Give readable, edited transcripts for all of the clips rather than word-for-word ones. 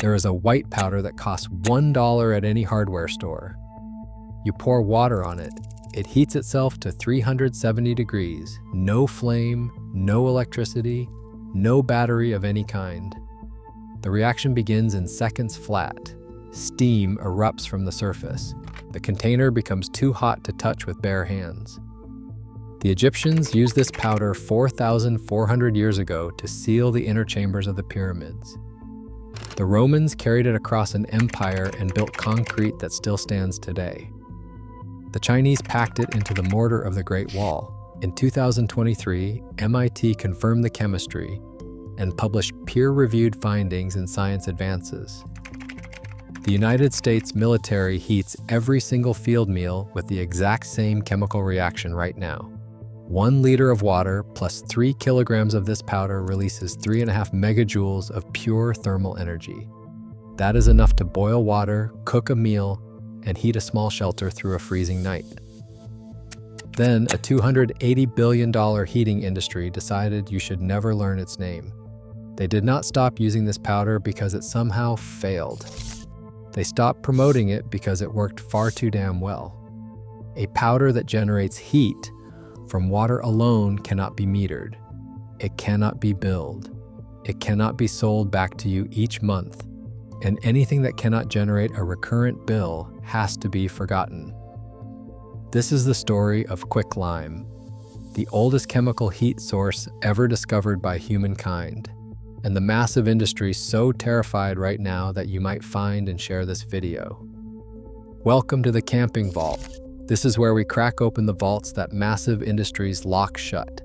There is a white powder that costs $1 at any hardware store. You pour water on it. It heats itself to 370 degrees. No flame, no electricity, no battery of any kind. The reaction begins in seconds flat. Steam erupts from the surface. The container becomes too hot to touch with bare hands. The Egyptians used this powder 4,400 years ago to seal the inner chambers of the pyramids. The Romans carried it across an empire and built concrete that still stands today. The Chinese packed it into the mortar of the Great Wall. In 2023, MIT confirmed the chemistry and published peer-reviewed findings in Science Advances. The United States military heats every single field meal with the exact same chemical reaction right now. 1 liter of water plus 3 kilograms of this powder releases 3.5 megajoules of pure thermal energy. That is enough to boil water, cook a meal, and heat a small shelter through a freezing night. Then, a $280 billion heating industry decided you should never learn its name. They did not stop using this powder because it somehow failed. They stopped promoting it because it worked far too damn well. A powder that generates heat from water alone cannot be metered. It cannot be billed. It cannot be sold back to you each month. And anything that cannot generate a recurrent bill has to be forgotten. This is the story of quicklime, the oldest chemical heat source ever discovered by humankind, and the massive industry so terrified right now that you might find and share this video. Welcome to the camping vault. This is where we crack open the vaults that massive industries lock shut.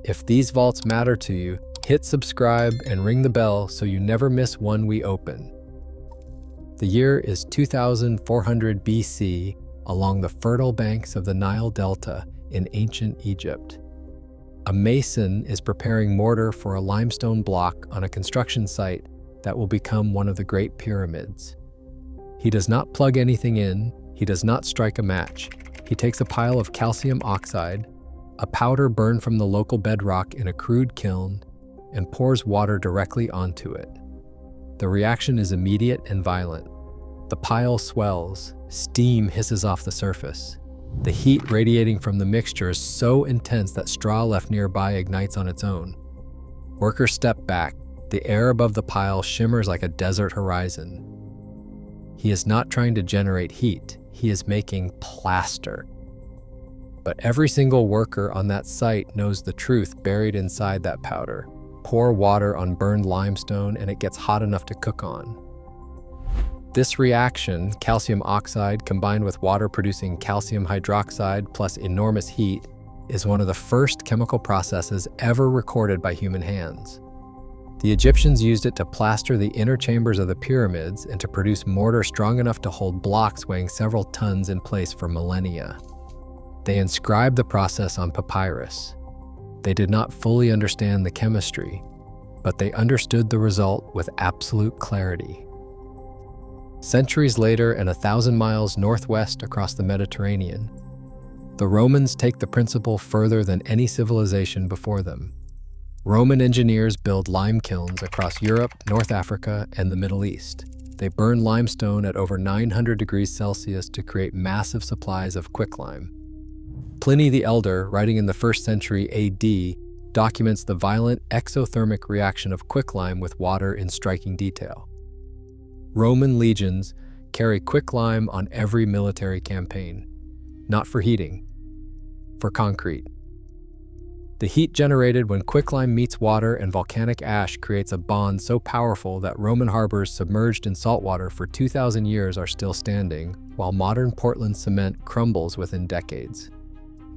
If these vaults matter to you, hit subscribe and ring the bell so you never miss one we open. The year is 2400 BC along the fertile banks of the Nile Delta in ancient Egypt. A mason is preparing mortar for a limestone block on a construction site that will become one of the Great Pyramids. He does not plug anything in. He does not strike a match. He takes a pile of calcium oxide, a powder burned from the local bedrock in a crude kiln, and pours water directly onto it. The reaction is immediate and violent. The pile swells, steam hisses off the surface. The heat radiating from the mixture is so intense that straw left nearby ignites on its own. Workers step back. The air above the pile shimmers like a desert horizon. He is not trying to generate heat. He is making plaster. But every single worker on that site knows the truth buried inside that powder. Pour water on burned limestone and it gets hot enough to cook on. This reaction, calcium oxide combined with water producing calcium hydroxide plus enormous heat, is one of the first chemical processes ever recorded by human hands. The Egyptians used it to plaster the inner chambers of the pyramids and to produce mortar strong enough to hold blocks weighing several tons in place for millennia. They inscribed the process on papyrus. They did not fully understand the chemistry, but they understood the result with absolute clarity. Centuries later and 1,000 miles northwest across the Mediterranean, the Romans take the principle further than any civilization before them. Roman engineers build lime kilns across Europe, North Africa, and the Middle East. They burn limestone at over 900 degrees Celsius to create massive supplies of quicklime. Pliny the Elder, writing in the 1st century AD, documents the violent exothermic reaction of quicklime with water in striking detail. Roman legions carry quicklime on every military campaign, not for heating, for concrete. The heat generated when quicklime meets water and volcanic ash creates a bond so powerful that Roman harbors submerged in salt water for 2,000 years are still standing, while modern Portland cement crumbles within decades.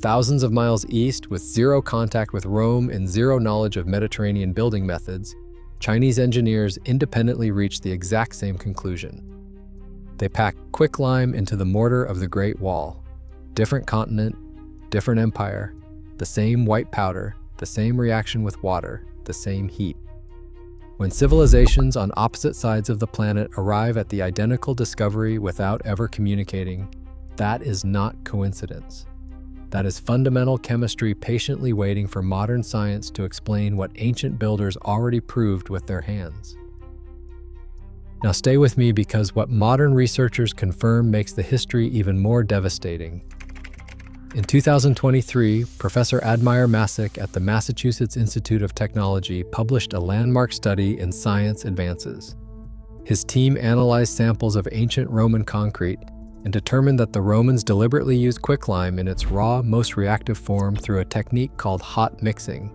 Thousands of miles east, with zero contact with Rome and zero knowledge of Mediterranean building methods, Chinese engineers independently reached the exact same conclusion. They packed quicklime into the mortar of the Great Wall. Different continent, different empire, the same white powder, the same reaction with water, the same heat. When civilizations on opposite sides of the planet arrive at the identical discovery without ever communicating, that is not coincidence. That is fundamental chemistry patiently waiting for modern science to explain what ancient builders already proved with their hands. Now stay with me because what modern researchers confirm makes the history even more devastating. In 2023, Professor Admire Masick at the Massachusetts Institute of Technology published a landmark study in Science Advances. His team analyzed samples of ancient Roman concrete and determined that the Romans deliberately used quicklime in its raw, most reactive form through a technique called hot mixing.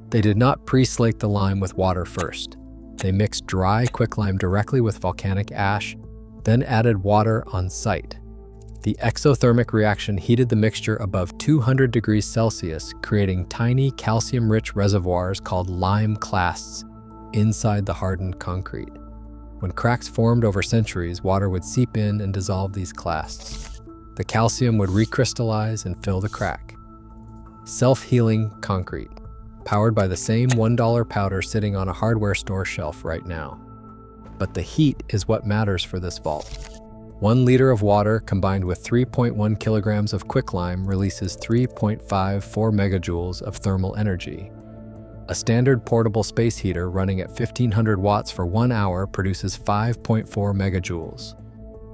They did not pre-slake the lime with water first. They mixed dry quicklime directly with volcanic ash, then added water on site. The exothermic reaction heated the mixture above 200 degrees Celsius, creating tiny calcium-rich reservoirs called lime clasts inside the hardened concrete. When cracks formed over centuries, water would seep in and dissolve these clasts. The calcium would recrystallize and fill the crack. Self-healing concrete, powered by the same $1 powder sitting on a hardware store shelf right now. But the heat is what matters for this vault. 1 liter of water combined with 3.1 kilograms of quicklime releases 3.54 megajoules of thermal energy. A standard portable space heater running at 1500 watts for 1 hour produces 5.4 megajoules.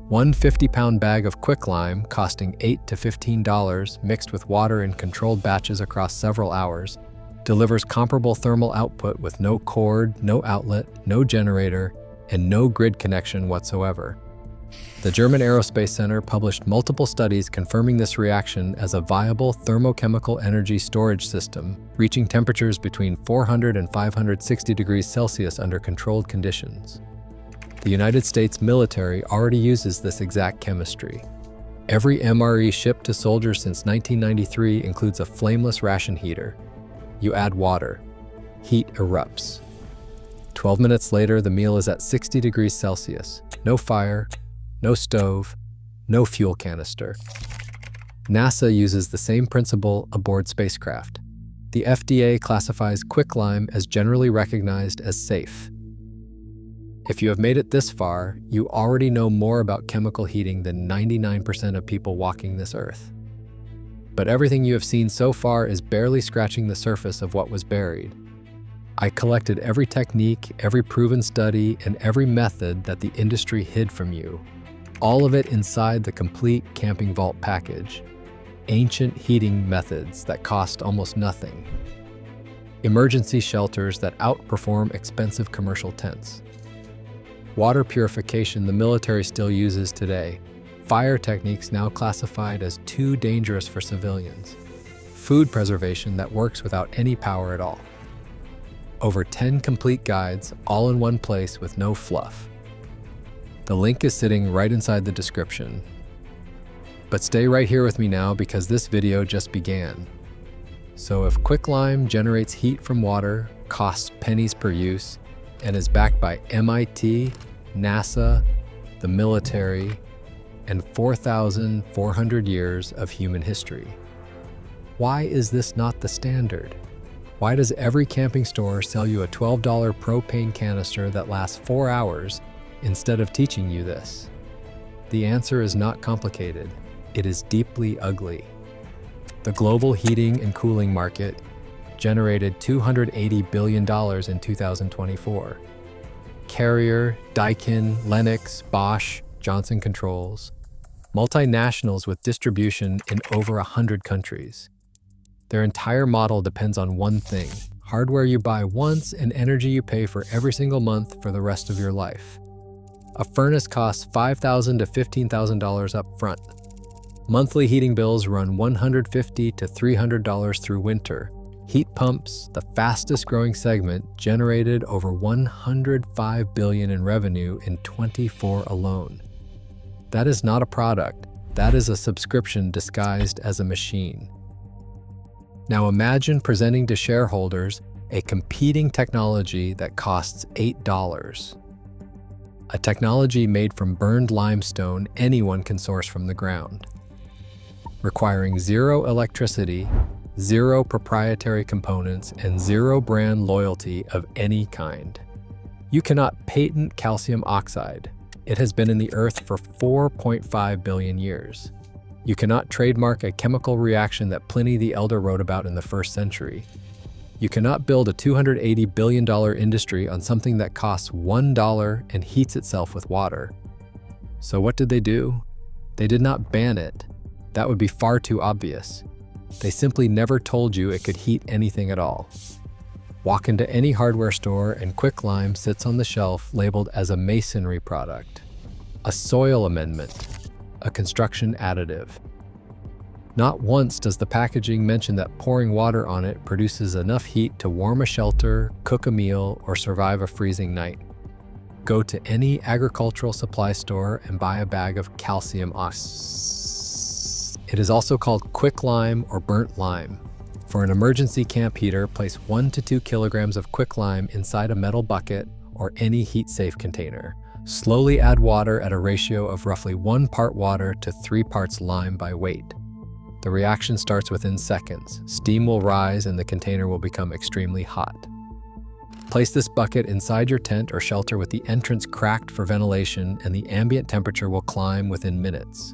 One 50-pound bag of quicklime, costing $8 to $15, mixed with water in controlled batches across several hours, delivers comparable thermal output with no cord, no outlet, no generator, and no grid connection whatsoever. The German Aerospace Center published multiple studies confirming this reaction as a viable thermochemical energy storage system, reaching temperatures between 400 and 560 degrees Celsius under controlled conditions. The United States military already uses this exact chemistry. Every MRE shipped to soldiers since 1993 includes a flameless ration heater. You add water. Heat erupts. 12 minutes later, the meal is at 60 degrees Celsius. No fire, no stove, no fuel canister. NASA uses the same principle aboard spacecraft. The FDA classifies quicklime as generally recognized as safe. If you have made it this far, you already know more about chemical heating than 99% of people walking this earth. But everything you have seen so far is barely scratching the surface of what was buried. I collected every technique, every proven study, and every method that the industry hid from you. All of it inside the complete camping vault package. Ancient heating methods that cost almost nothing. Emergency shelters that outperform expensive commercial tents. Water purification the military still uses today. Fire techniques now classified as too dangerous for civilians. Food preservation that works without any power at all. Over 10 complete guides, all in one place with no fluff. The link is sitting right inside the description. But stay right here with me now because this video just began. So if quicklime generates heat from water, costs pennies per use, and is backed by MIT, NASA, the military, and 4,400 years of human history, why is this not the standard? Why does every camping store sell you a $12 propane canister that lasts 4 hours instead of teaching you this? The answer is not complicated. It is deeply ugly. The global heating and cooling market generated $280 billion in 2024. Carrier, Daikin, Lennox, Bosch, Johnson Controls, multinationals with distribution in over 100 countries. Their entire model depends on one thing: hardware you buy once and energy you pay for every single month for the rest of your life. A furnace costs $5,000 to $15,000 up front. Monthly heating bills run $150 to $300 through winter. Heat pumps, the fastest growing segment, generated over $105 billion in revenue in 2024 alone. That is not a product, that is a subscription disguised as a machine. Now imagine presenting to shareholders a competing technology that costs $8. A technology made from burned limestone anyone can source from the ground, requiring zero electricity, zero proprietary components, and zero brand loyalty of any kind. You cannot patent calcium oxide. It has been in the earth for 4.5 billion years. You cannot trademark a chemical reaction that Pliny the Elder wrote about in the 1st century. You cannot build a $280 billion industry on something that costs $1 and heats itself with water. So what did they do? They did not ban it. That would be far too obvious. They simply never told you it could heat anything at all. Walk into any hardware store and quicklime sits on the shelf labeled as a masonry product, a soil amendment, a construction additive. Not once does the packaging mention that pouring water on it produces enough heat to warm a shelter, cook a meal, or survive a freezing night. Go to any agricultural supply store and buy a bag of calcium oxide. It is also called quicklime or burnt lime. For an emergency camp heater, place 1 to 2 kilograms of quicklime inside a metal bucket or any heat-safe container. Slowly add water at a ratio of roughly 1 part water to 3 parts lime by weight. The reaction starts within seconds. Steam will rise and the container will become extremely hot. Place this bucket inside your tent or shelter with the entrance cracked for ventilation, and the ambient temperature will climb within minutes.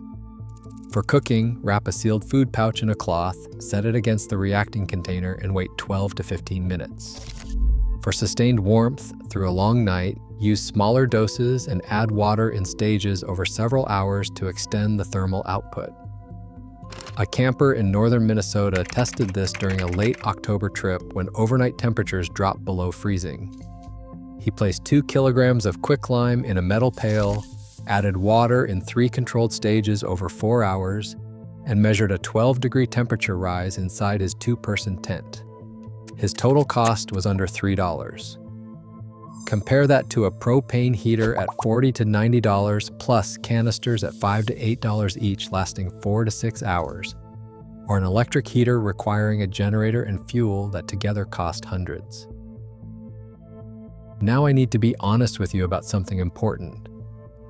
For cooking, wrap a sealed food pouch in a cloth, set it against the reacting container, and wait 12 to 15 minutes. For sustained warmth through a long night, use smaller doses and add water in stages over several hours to extend the thermal output. A camper in northern Minnesota tested this during a late October trip when overnight temperatures dropped below freezing. He placed 2 kilograms of quicklime in a metal pail, added water in 3 controlled stages over 4 hours, and measured a 12-degree temperature rise inside his 2-person tent. His total cost was under $3. Compare that to a propane heater at $40 to $90 plus canisters at $5 to $8 each lasting 4 to 6 hours, or an electric heater requiring a generator and fuel that together cost hundreds. Now I need to be honest with you about something important.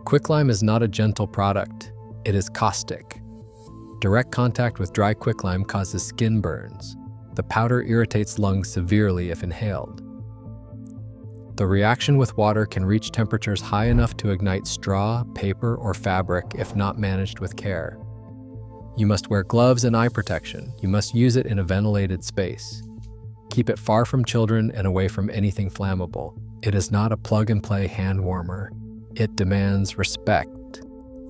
Quicklime is not a gentle product, it is caustic. Direct contact with dry quicklime causes skin burns. The powder irritates lungs severely if inhaled. The reaction with water can reach temperatures high enough to ignite straw, paper, or fabric if not managed with care. You must wear gloves and eye protection. You must use it in a ventilated space. Keep it far from children and away from anything flammable. It is not a plug-and-play hand warmer. It demands respect.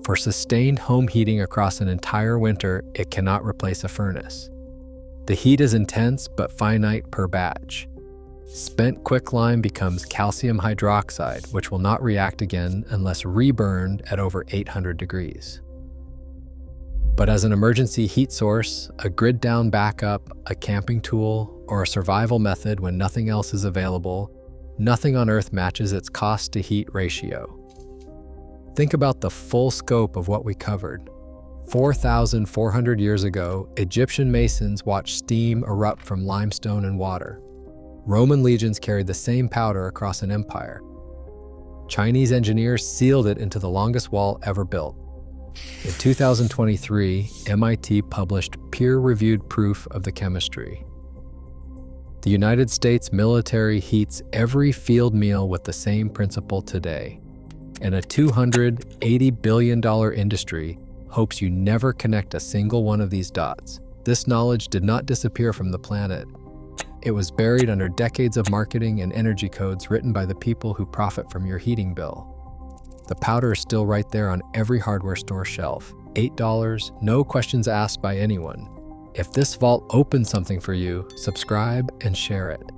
For sustained home heating across an entire winter, it cannot replace a furnace. The heat is intense but finite per batch. Spent quicklime becomes calcium hydroxide, which will not react again unless reburned at over 800 degrees. But as an emergency heat source, a grid-down backup, a camping tool, or a survival method when nothing else is available, nothing on Earth matches its cost-to-heat ratio. Think about the full scope of what we covered. 4,400 years ago, Egyptian masons watched steam erupt from limestone and water. Roman legions carried the same powder across an empire. Chinese engineers sealed it into the longest wall ever built. In 2023, MIT published peer-reviewed proof of the chemistry. The United States military heats every field meal with the same principle today. And a $280 billion industry hopes you never connect a single one of these dots. This knowledge did not disappear from the planet. It was buried under decades of marketing and energy codes written by the people who profit from your heating bill. The powder is still right there on every hardware store shelf. $8, no questions asked by anyone. If this vault opens something for you, subscribe and share it.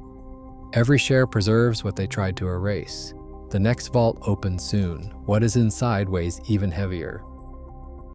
Every share preserves what they tried to erase. The next vault opens soon. What is inside weighs even heavier.